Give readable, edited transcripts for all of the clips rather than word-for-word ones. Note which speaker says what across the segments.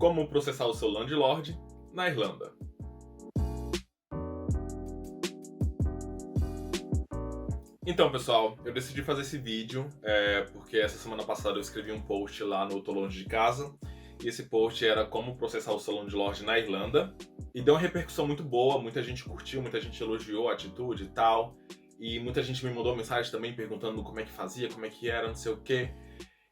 Speaker 1: Como processar o seu landlord na Irlanda. Então, pessoal, eu decidi fazer esse vídeo porque essa semana passada eu escrevi um post lá no Tô Longe de Casa, e esse post era como processar o seu landlord na Irlanda, e deu uma repercussão muito boa, muita gente curtiu, muita gente elogiou a atitude e tal, e muita gente me mandou mensagem também perguntando como é que fazia, como é que era, não sei o quê.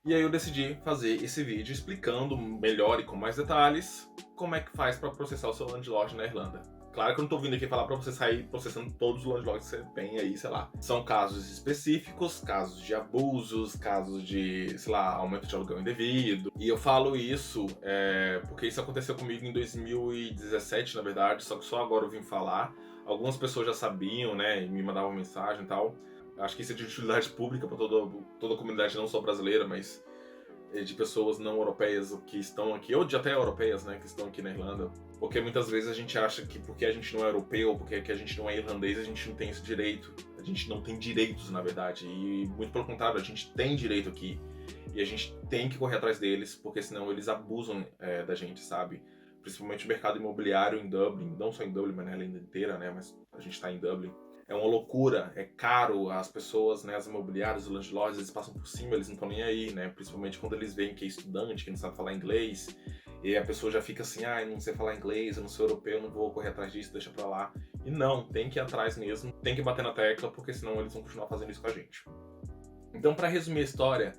Speaker 1: E aí eu decidi fazer esse vídeo explicando melhor e com mais detalhes como é que faz para processar o seu landlord na Irlanda. Claro que eu não tô vindo aqui falar para você sair processando todos os landlords que você tem aí, sei lá. São casos específicos, casos de abusos, casos de, sei lá, aumento de aluguel indevido. E eu falo isso porque isso aconteceu comigo em 2017, na verdade, só que só agora eu vim falar. Algumas pessoas já sabiam, né, e me mandavam mensagem e tal. Acho que isso é de utilidade pública para toda a comunidade, não só brasileira, mas de pessoas não europeias que estão aqui, ou de até europeias, né, que estão aqui na Irlanda. Porque muitas vezes a gente acha que porque a gente não é europeu, porque a gente não é irlandês, a gente não tem esse direito. A gente não tem direitos, na verdade. E muito pelo contrário, a gente tem direito aqui. E a gente tem que correr atrás deles, porque senão eles abusam da gente, sabe? Principalmente o mercado imobiliário em Dublin, não só em Dublin, mas na Irlanda inteira, né, mas a gente tá em Dublin. É uma loucura, é caro, as pessoas, né, as imobiliárias, os landlords, eles passam por cima, eles não estão nem aí, né, principalmente quando eles veem que é estudante, que não sabe falar inglês, e a pessoa já fica assim, eu não sei falar inglês, eu não sou europeu, eu não vou correr atrás disso, deixa pra lá. E não, tem que ir atrás mesmo, tem que bater na tecla, porque senão eles vão continuar fazendo isso com a gente. Então, pra resumir a história,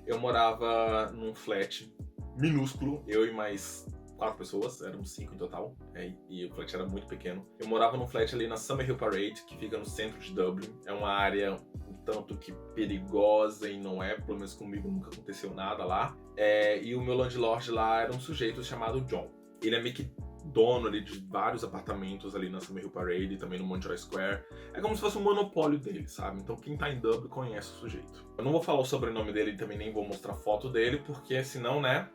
Speaker 1: eu morava num flat minúsculo, eu e mais 4 pessoas, éramos 5 em total, e o flat era muito pequeno. Eu morava num flat ali na Summerhill Parade, que fica no centro de Dublin. É uma área um tanto que perigosa e não é, pelo menos comigo nunca aconteceu nada lá. E o meu landlord lá era um sujeito chamado John. Ele é meio que dono ali de vários apartamentos ali na Summerhill Parade e também no Montreal Square. É como se fosse um monopólio dele, sabe? Então quem tá em Dublin conhece o sujeito. Eu não vou falar o sobrenome dele e também nem vou mostrar foto dele, porque senão, né,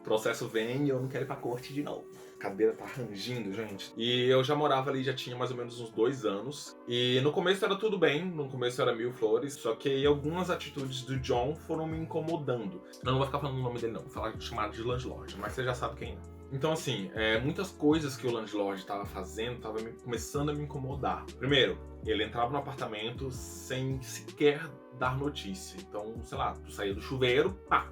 Speaker 1: o processo vem e eu não quero ir pra corte de novo. A cadeira tá rangindo, gente. E eu já morava ali, já tinha mais ou menos uns 2 anos. E no começo era tudo bem, no começo era mil flores. Só que aí algumas atitudes do John foram me incomodando. Eu não vou ficar falando o nome dele não, vou falar chamado de landlord, mas você já sabe quem é. Então assim, muitas coisas que o landlord tava fazendo tava começando a me incomodar. Primeiro, ele entrava no apartamento sem sequer dar notícia. Então, sei lá, tu saía do chuveiro, pá!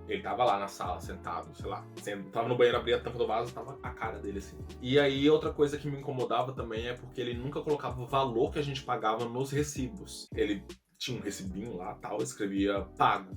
Speaker 1: Ele tava lá na sala, sentado, sei lá. Tava no banheiro, abria a tampa do vaso, tava a cara dele assim. E aí, outra coisa que me incomodava também é porque ele nunca colocava o valor que a gente pagava nos recibos. Ele tinha um recibinho lá, tal, escrevia pago.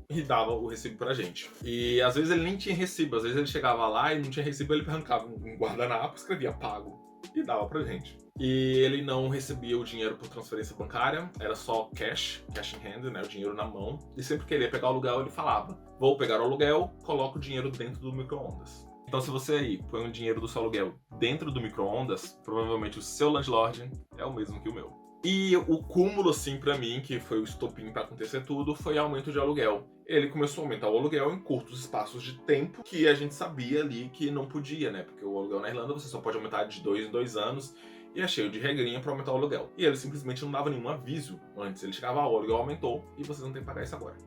Speaker 1: E dava o recibo pra gente. E às vezes ele nem tinha recibo, às vezes ele chegava lá e não tinha recibo, ele arrancava um guardanapo, escrevia pago e dava pra gente. E ele não recebia o dinheiro por transferência bancária, era só cash in hand, né, o dinheiro na mão. E sempre que ele ia pegar o aluguel, ele falava: vou pegar o aluguel, coloca o dinheiro dentro do micro-ondas. Então se você aí põe o dinheiro do seu aluguel dentro do micro-ondas, provavelmente o seu landlord é o mesmo que o meu. E o cúmulo, assim, pra mim, que foi o estopim pra acontecer tudo, foi aumento de aluguel. Ele começou a aumentar o aluguel em curtos espaços de tempo, que a gente sabia ali que não podia, né? Porque o aluguel na Irlanda você só pode aumentar de 2 em 2 anos, e é cheio de regrinha pra aumentar o aluguel. E ele simplesmente não dava nenhum aviso antes. Ele chegava, o aluguel aumentou, e vocês não tem que pagar isso agora.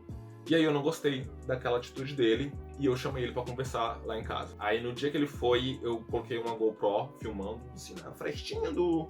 Speaker 1: E aí eu não gostei daquela atitude dele, e eu chamei ele pra conversar lá em casa. Aí no dia que ele foi, eu coloquei uma GoPro filmando, assim, na frestinha do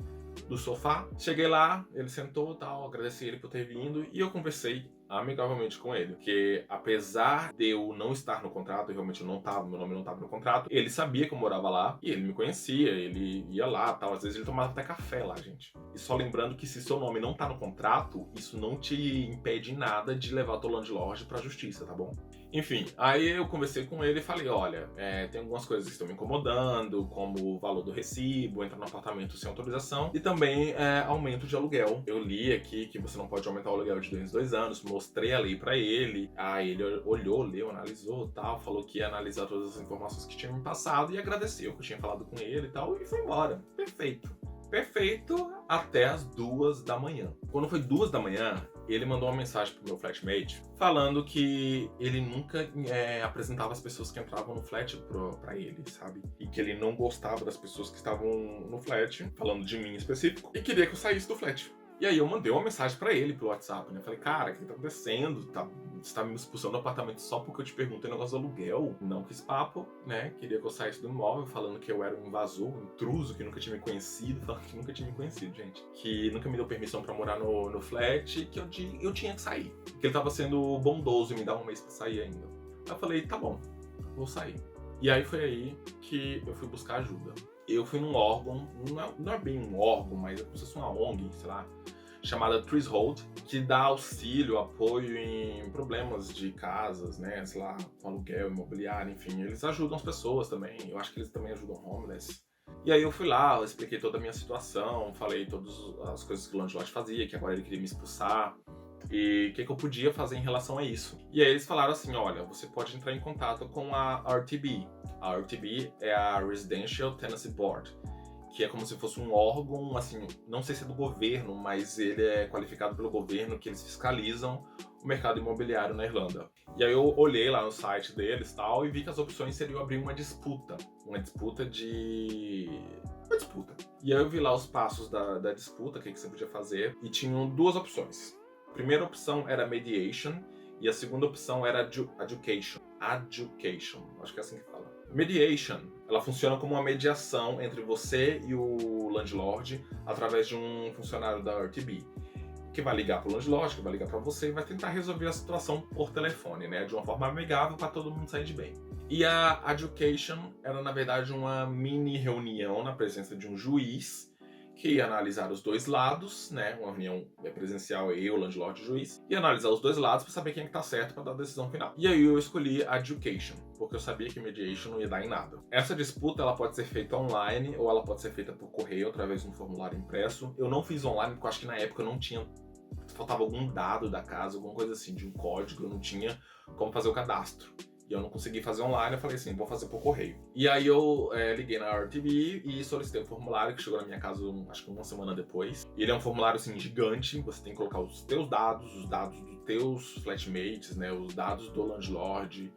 Speaker 1: sofá. Cheguei lá, ele sentou e tal, agradeci ele por ter vindo e eu conversei amigavelmente com ele, porque apesar de eu não estar no contrato, realmente eu não tava, meu nome não tava no contrato, ele sabia que eu morava lá e ele me conhecia, ele ia lá tal, às vezes ele tomava até café lá, gente. E só lembrando que se seu nome não tá no contrato, isso não te impede em nada de levar teu landlord pra justiça, tá bom? Enfim, aí eu conversei com ele e falei, olha, tem algumas coisas que estão me incomodando, como o valor do recibo, entrar no apartamento sem autorização, e também aumento de aluguel. Eu li aqui que você não pode aumentar o aluguel de 2 em 2 anos, mostrei a lei pra ele, aí ele olhou, leu, analisou tal, falou que ia analisar todas as informações que tinha me passado e agradeceu que eu tinha falado com ele e tal, e foi embora. Perfeito até as 2 da manhã. Quando foi 2 da manhã, ele mandou uma mensagem pro meu flatmate falando que ele nunca apresentava as pessoas que entravam no flat pra ele, sabe? E que ele não gostava das pessoas que estavam no flat, falando de mim em específico, e queria que eu saísse do flat. E aí eu mandei uma mensagem pra ele pelo WhatsApp, né? Falei, cara, o que tá acontecendo? Você tá me expulsando do apartamento só porque eu te perguntei o negócio do aluguel? Não quis papo, né? Queria que eu saísse do imóvel, falando que eu era um invasor, um intruso, que nunca tinha me conhecido. Falando que nunca tinha me conhecido, gente. Que nunca me deu permissão pra morar no flat, que eu tinha que sair. Que ele tava sendo bondoso e me dar um mês pra sair ainda. Aí eu falei, tá bom, vou sair. E aí foi aí que eu fui buscar ajuda. Eu fui num órgão, não é bem um órgão, mas é como se fosse uma ONG, sei lá, chamada Threshold, que dá auxílio, apoio em problemas de casas, né, sei lá, com aluguel, imobiliário, enfim. Eles ajudam as pessoas também, eu acho que eles também ajudam homeless. E aí eu fui lá, eu expliquei toda a minha situação, falei todas as coisas que o landlord fazia, que agora ele queria me expulsar, e o que eu podia fazer em relação a isso. E aí eles falaram assim, olha, você pode entrar em contato com a RTB. A RTB é a Residential Tenancy Board, que é como se fosse um órgão, assim, não sei se é do governo, mas ele é qualificado pelo governo, que eles fiscalizam o mercado imobiliário na Irlanda. E aí eu olhei lá no site deles e tal, e vi que as opções seriam abrir uma disputa. Uma disputa. E aí eu vi lá os passos da disputa, o que você podia fazer, e tinham duas opções. A primeira opção era mediation, e a segunda opção era education. Education, acho que é assim que fala. Mediation, ela funciona como uma mediação entre você e o landlord através de um funcionário da RTB, que vai ligar para o landlord, que vai ligar para você e vai tentar resolver a situação por telefone, né, de uma forma amigável para todo mundo sair de bem. E a education era, na verdade, uma mini reunião na presença de um juiz que ia analisar os dois lados, né, uma reunião presencial, eu, landlord e juiz, e analisar os dois lados para saber quem é que tá certo para dar a decisão final. E aí eu escolhi a education, porque eu sabia que mediation não ia dar em nada. Essa disputa ela pode ser feita online ou ela pode ser feita por correio através de um formulário impresso. Eu não fiz online porque eu acho que na época eu não tinha, faltava algum dado da casa, alguma coisa assim, de um código, eu não tinha como fazer o cadastro. E eu não consegui fazer online, eu falei assim, vou fazer por correio. E aí eu liguei na RTB e solicitei o formulário, que chegou na minha casa, acho que uma semana depois. E ele é um formulário, assim, gigante, você tem que colocar os teus dados, os dados dos teus flatmates, né, os dados do landlord,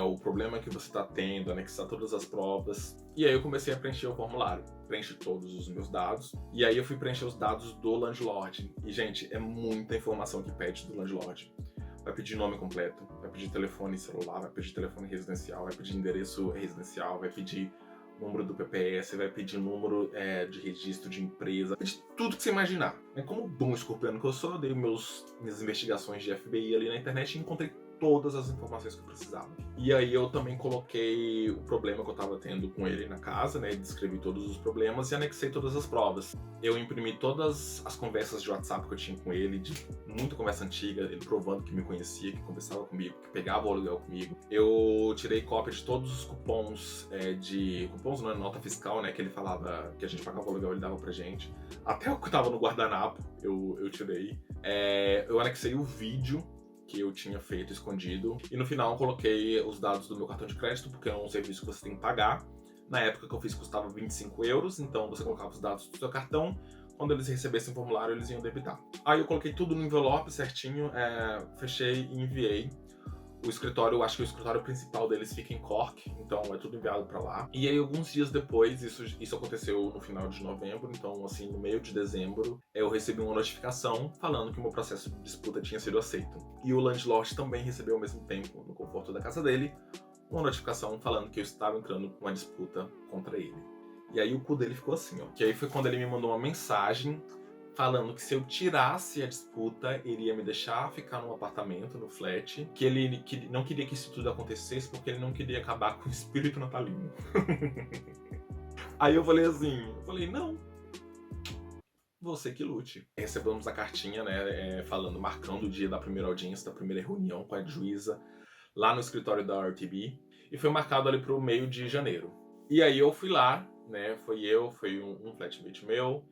Speaker 1: o problema que você tá tendo, anexar todas as provas. E aí eu comecei a preencher o formulário. Preenchi todos os meus dados. E aí eu fui preencher os dados do landlord. E, gente, é muita informação que pede do landlord. Vai pedir nome completo, vai pedir telefone celular, vai pedir telefone residencial, vai pedir endereço residencial, vai pedir número do PPS, vai pedir número de registro de empresa, vai pedir tudo que você imaginar. Como bom escorpiano que eu sou, eu dei minhas investigações de FBI ali na internet e encontrei todas as informações que eu precisava. E aí eu também coloquei o problema que eu tava tendo com ele na casa, né? Descrevi todos os problemas e anexei todas as provas. Eu imprimi todas as conversas de WhatsApp que eu tinha com ele, de muita conversa antiga, ele provando que me conhecia, que conversava comigo, que pegava o aluguel comigo. Eu tirei cópia de todos os cupons cupons não é nota fiscal, né? Que ele falava que a gente pagava o aluguel, ele dava pra gente. Até o que tava no guardanapo, eu tirei. Eu anexei o vídeo que eu tinha feito escondido. E no final eu coloquei os dados do meu cartão de crédito, porque é um serviço que você tem que pagar. Na época que eu fiz custava 25 euros, então você colocava os dados do seu cartão. Quando eles recebessem o formulário, eles iam debitar. Aí eu coloquei tudo no envelope certinho, fechei e enviei. O escritório, eu acho que o escritório principal deles fica em Cork, então é tudo enviado pra lá. E aí, alguns dias depois, isso aconteceu no final de novembro, então, assim, no meio de dezembro, eu recebi uma notificação falando que o meu processo de disputa tinha sido aceito. E o landlord também recebeu ao mesmo tempo, no conforto da casa dele, uma notificação falando que eu estava entrando com uma disputa contra ele. E aí o cu dele ficou assim, ó. Que aí foi quando ele me mandou uma mensagem falando que se eu tirasse a disputa, ele ia me deixar ficar num apartamento, no flat, que ele não queria que isso tudo acontecesse porque ele não queria acabar com o espírito natalino. Aí eu falei assim, não, você que lute. Recebemos a cartinha, né, marcando o dia da primeira audiência, da primeira reunião com a juíza, lá no escritório da RTB, e foi marcado ali pro meio de janeiro. E aí eu fui lá, né, foi um flatmate meu.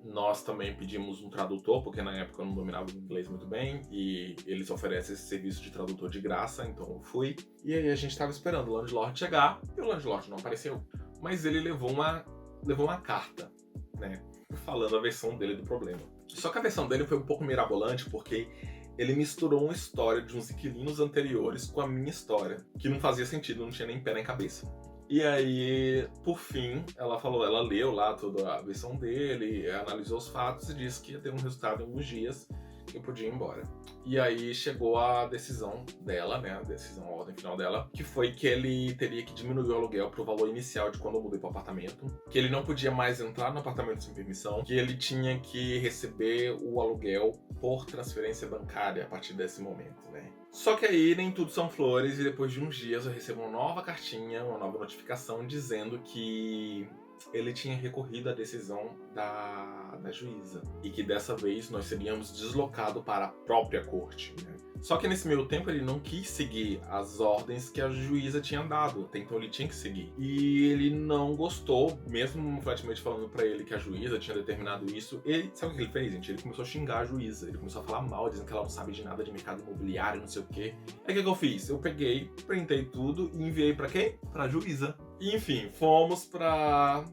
Speaker 1: Nós também pedimos um tradutor, porque na época eu não dominava o inglês muito bem, e eles oferecem esse serviço de tradutor de graça, então eu fui. E aí a gente estava esperando o landlord chegar, e o landlord não apareceu. Mas ele levou uma carta, né, falando a versão dele do problema. Só que a versão dele foi um pouco mirabolante, porque ele misturou uma história de uns inquilinos anteriores com a minha história, que não fazia sentido, não tinha nem pé nem cabeça. E aí, por fim, ela leu lá toda a versão dele, analisou os fatos e disse que ia ter um resultado em alguns dias que eu podia ir embora. E aí chegou a decisão dela, né, a ordem final dela, que foi que ele teria que diminuir o aluguel pro valor inicial de quando eu mudei pro apartamento, que ele não podia mais entrar no apartamento sem permissão, que ele tinha que receber o aluguel por transferência bancária a partir desse momento, né. Só que aí nem tudo são flores e depois de uns dias eu recebo uma nova cartinha, uma nova notificação dizendo que ele tinha recorrido à decisão da juíza e que dessa vez nós seríamos deslocados para a própria corte, né? Só que nesse meio tempo ele não quis seguir as ordens que a juíza tinha dado, até então ele tinha que seguir. E ele não gostou, mesmo o flatmate falando pra ele que a juíza tinha determinado isso, ele, sabe o que ele fez, gente? Ele começou a xingar a juíza, ele começou a falar mal, dizendo que ela não sabe de nada de mercado imobiliário, não sei o quê. Aí o que eu fiz? Eu peguei, printei tudo e enviei pra quem? Pra juíza. E, enfim, fomos pra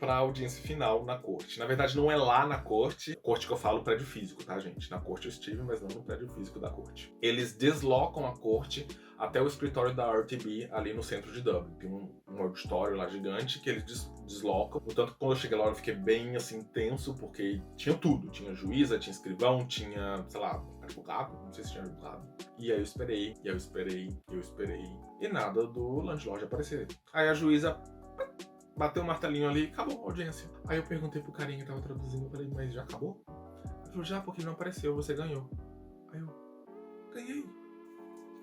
Speaker 1: audiência final na corte. Na verdade, não é lá na corte que eu falo prédio físico, tá, gente? Na corte eu estive, mas não no prédio físico da corte. Eles deslocam a corte até o escritório da RTB ali no centro de Dublin. Tem um auditório lá gigante que eles deslocam. Portanto, quando eu cheguei lá, eu fiquei bem, assim, tenso, porque tinha tudo. Tinha juíza, tinha escrivão, tinha, sei lá, advogado. Não sei se tinha advogado. E aí eu esperei, e nada do landlord aparecer. Aí a juíza bateu o martelinho ali e acabou a audiência. Aí eu perguntei pro carinha que tava traduzindo, eu falei, mas já acabou? Ele falou, já, porque ele não apareceu, você ganhou. Aí eu, ganhei.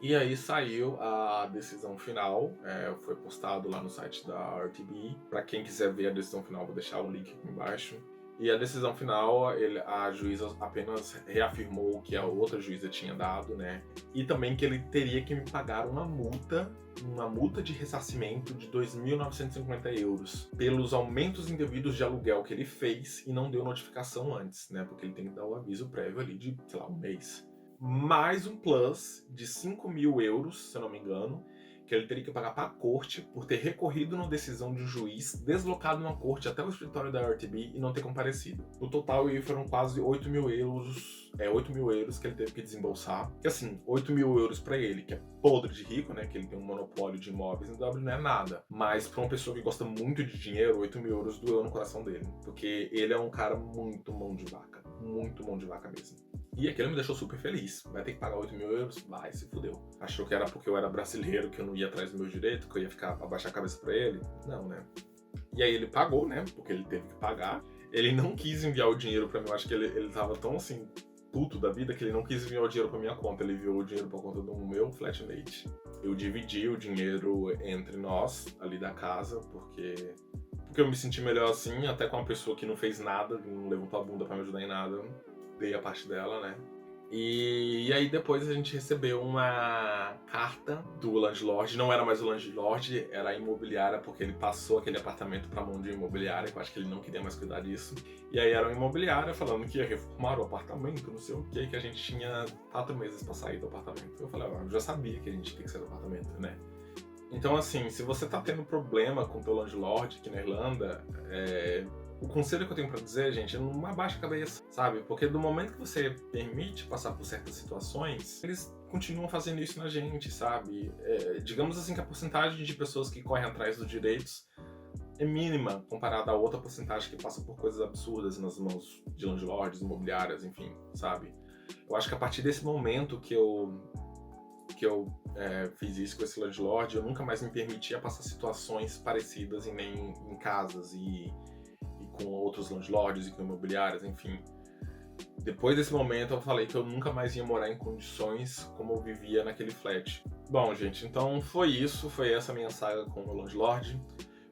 Speaker 1: E aí saiu a decisão final, foi postado lá no site da RTB. Pra quem quiser ver a decisão final, vou deixar o link aqui embaixo. E a decisão final, a juíza apenas reafirmou o que a outra juíza tinha dado, né? E também que ele teria que me pagar uma multa de ressarcimento de 2.950 euros pelos aumentos indevidos de aluguel que ele fez e não deu notificação antes, né? Porque ele tem que dar o aviso prévio ali de, sei lá, um mês. Mais um plus de 5.000 euros, se eu não me engano, que ele teria que pagar para a corte por ter recorrido na decisão de um juiz, deslocado uma corte até o escritório da RTB e não ter comparecido. No total, aí foram quase 8.000 euros, 8.000 euros que ele teve que desembolsar. Que assim, 8.000 euros para ele, que é podre de rico, né, que ele tem um monopólio de imóveis em Dublin, não é nada. Mas para uma pessoa que gosta muito de dinheiro, 8.000 euros doeu no coração dele. Porque ele é um cara muito mão de vaca. Muito mão de vaca mesmo. E aquilo me deixou super feliz. Vai ter que pagar 8.000 euros? Vai, se fudeu. Achou que era porque eu era brasileiro, que eu não ia atrás do meu direito, que eu ia ficar abaixar a cabeça pra ele? Não, né? E aí ele pagou, né? Porque ele teve que pagar. Ele não quis enviar o dinheiro pra mim. Eu acho que ele tava tão assim, puto da vida, que ele não quis enviar o dinheiro pra minha conta. Ele enviou o dinheiro pra conta do meu flatmate. Eu dividi o dinheiro entre nós, ali da casa, porque eu me senti melhor assim, até com uma pessoa que não fez nada, não levantou a bunda pra me ajudar em nada. Dei a parte dela, né? E aí depois a gente recebeu uma carta do landlord, não era mais o landlord, era a imobiliária, porque ele passou aquele apartamento pra mão de uma imobiliária, que eu acho que ele não queria mais cuidar disso. E aí era uma imobiliária falando que ia reformar o apartamento, não sei o que a gente tinha 4 meses pra sair do apartamento. Eu falei, eu já sabia que a gente tinha que sair do apartamento, né? Então assim, se você tá tendo problema com o teu landlord aqui na Irlanda, o conselho que eu tenho pra dizer, gente, é não abaixa a cabeça, sabe? Porque do momento que você permite passar por certas situações, eles continuam fazendo isso na gente, sabe? Digamos assim que a porcentagem de pessoas que correm atrás dos direitos é mínima comparada a outra porcentagem que passa por coisas absurdas nas mãos de landlords, imobiliárias, enfim, sabe? Eu acho que a partir desse momento que eu fiz isso com esse landlord, eu nunca mais me permitia passar situações parecidas nem em casas e com outros landlords e com imobiliárias, enfim. Depois desse momento eu falei que eu nunca mais ia morar em condições como eu vivia naquele flat. Bom, gente, então foi isso, foi essa minha saga com o meu landlord.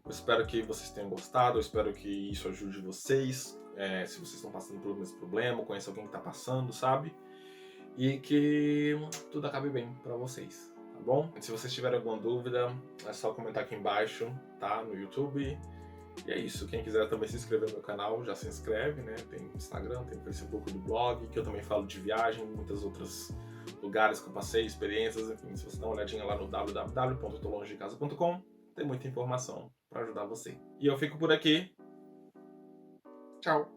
Speaker 1: Eu espero que vocês tenham gostado, eu espero que isso ajude vocês, se vocês estão passando por esse problema, conheça alguém que está passando, sabe? E que tudo acabe bem para vocês, tá bom? Se vocês tiverem alguma dúvida, é só comentar aqui embaixo, tá? No YouTube. E é isso, quem quiser também se inscrever no meu canal, já se inscreve, né? Tem Instagram, tem Facebook do blog, que eu também falo de viagem, muitos outros lugares que eu passei, experiências, enfim, se você dá uma olhadinha lá no www.tolongedecasa.com, tem muita informação para ajudar você. E eu fico por aqui. Tchau!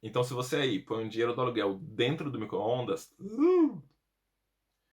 Speaker 1: Então, se você aí põe um dinheiro do aluguel dentro do micro-ondas,